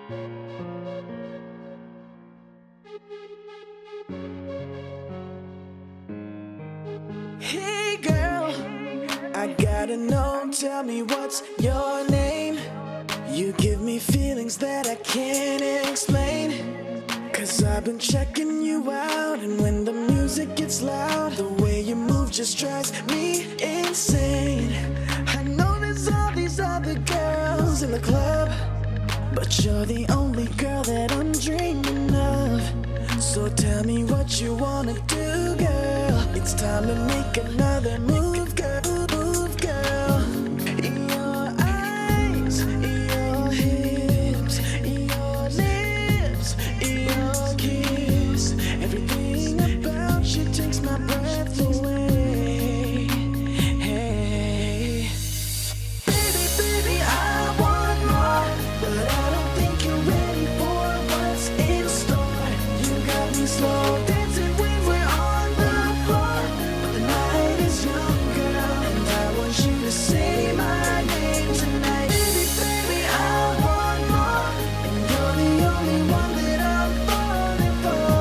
Hey girl, I gotta know, tell me what's your name. You give me feelings that I can't explain. Cause I've been checking you out, and when the music gets loud, the way you move just drives me insane. I know there's all these other girls in the club, but you're the only girl that I'm dreaming of. So tell me what you wanna do, girl. It's time to make another move, girl. Move, girl. Your eyes, your hips, your lips, your kiss. Everything about you takes my breath away. Hey, baby, I want more, but I don't think you're ready for what's in store. You got me slow dancing when we're on the floor, but the night is young, girl, and I want you to say my name tonight. Baby, I want more, and you're the only one that I'm falling for.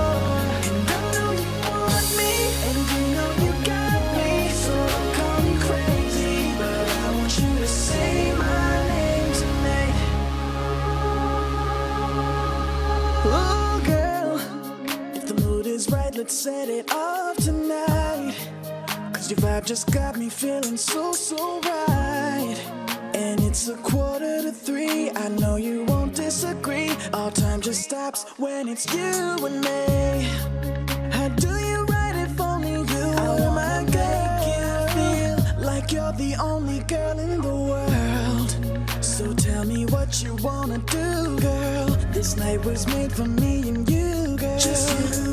And I know you want me, and you know you got me, so don't call me crazy, but I want you to say my name tonight. Oh girl, if the mood is right, let's set it off tonight. Cause your vibe just got me feeling so right. And it's 2:45, I know you won't disagree. All time just stops when it's you and me. I'd do you right if only you were my girl. Make you feel like you're the only girl in the world. So tell me what you wanna do, girl. This night was made for me and you, girl. Just you